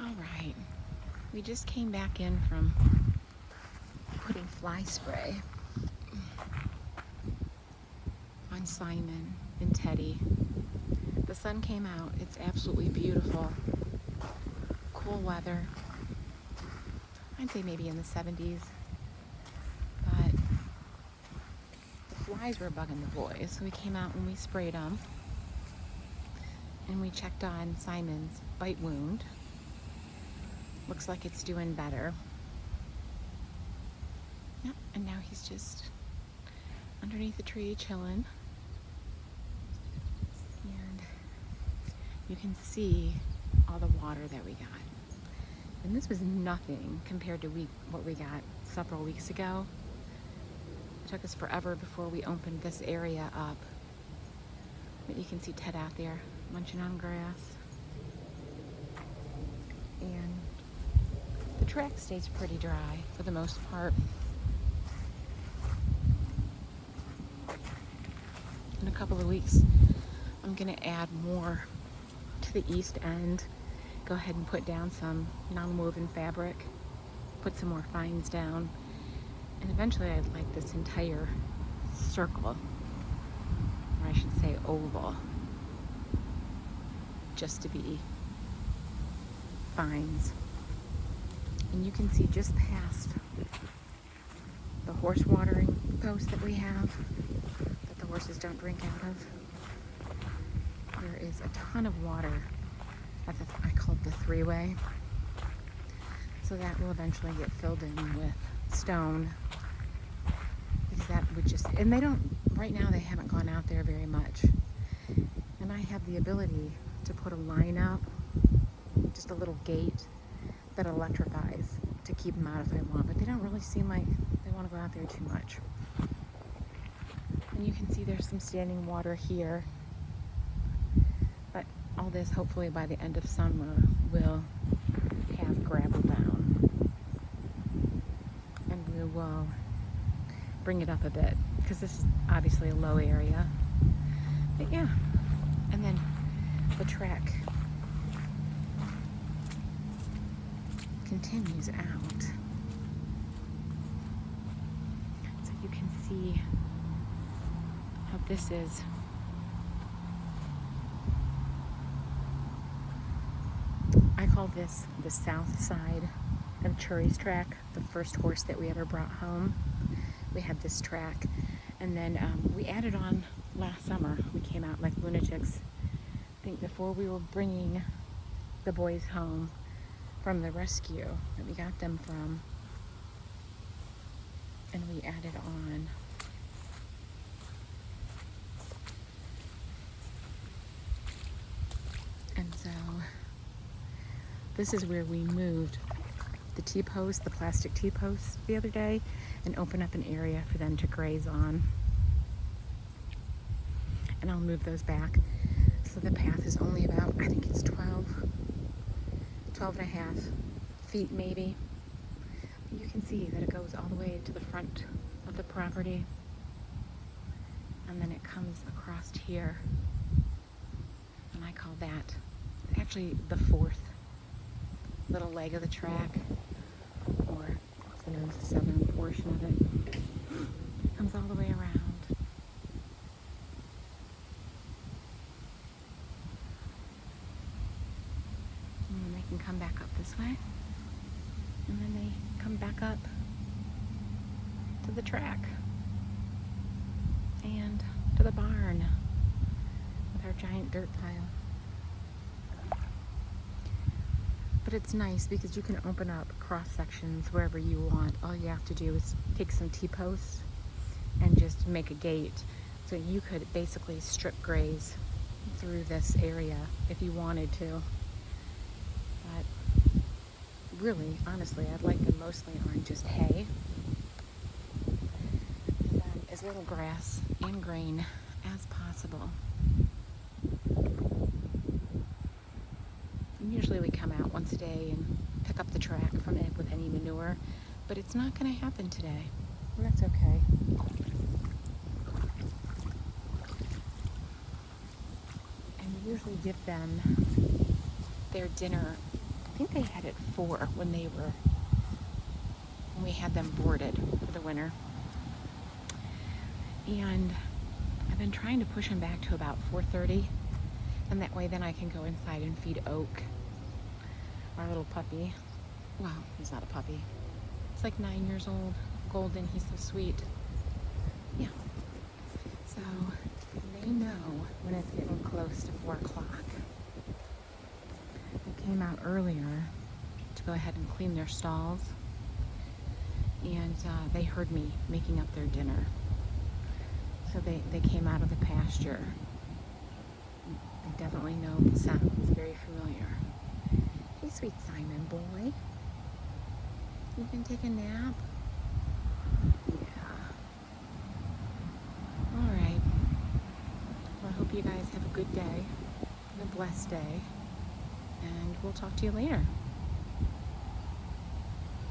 All right, we just came back in from putting fly spray on Simon and Teddy. The sun came out. It's absolutely beautiful. Cool weather. I'd say maybe in the 70s. But the flies were bugging the boys. So we came out and we sprayed them. And we checked on Simon's bite wound. Looks like it's doing better. Yep, and now he's just underneath the tree chilling. And you can see all the water that we got. And this was nothing compared to what we got several weeks ago. It took us forever before we opened this area up. But you can see Ted out there munching on grass. And the track stays pretty dry for the most part. In a couple of weeks, I'm gonna add more to the east end. Go ahead and put down some non-woven fabric, put some more fines down, and eventually I'd like this entire circle, or I should say oval, just to be fines. And you can see just past the horse watering post that we have, that the horses don't drink out of, there is a ton of water. I call it the three-way. So that will eventually get filled in with stone. Because that would just, and they don't, right now they haven't gone out there very much. And I have the ability to put a line up, just a little gate that electrifies to keep them out if I want. But they don't really seem like they want to go out there too much. And you can see there's some standing water here. But all this, hopefully by the end of summer, will have gravel down. And we will bring it up a bit, because this is obviously a low area. But yeah, and then the track continues out. So you can see how this is. I call this the south side of Churi's track, the first horse that we ever brought home. We had this track, and then we added on last summer. We came out like lunatics, I think before we were bringing the boys home from the rescue that we got them from, and we added on and so this is where we moved the T-posts, the plastic T-posts the other day, and opened up an area for them to graze on. And I'll move those back. So the path is only about, I think it's 12 and a half feet maybe. You can see that it goes all the way to the front of the property. And then it comes across here. And I call that actually the fourth little leg of the track, or the southern portion of it. It comes all the way around. And then they can come back up this way. And then they come back up to the track and to the barn with our giant dirt pile. But it's nice because you can open up cross sections wherever you want. All you have to do is take some T-posts and just make a gate. So you could basically strip graze through this area if you wanted to. But really, honestly, I'd like them mostly on just hay. And then as little grass and grain as possible. Usually we come out once a day and pick up the track from it with any manure, but it's not going to happen today, and that's okay. And we usually give them their dinner think they had at 4 when we had them boarded for the winter. And I've been trying to push him back to about 4:30, and that way then I can go inside and feed Oak, our little puppy. Well, he's not a puppy. He's like 9 years old. Golden, he's so sweet. Yeah. So they know when it's getting close to 4 o'clock. I came out earlier to go ahead and clean their stalls, and they heard me making up their dinner. So they came out of the pasture. They definitely know the sound. It's very familiar. Hey, sweet Simon boy. You can take a nap? Yeah. All right. Well, I hope you guys have a good day and a blessed day. And we'll talk to you later.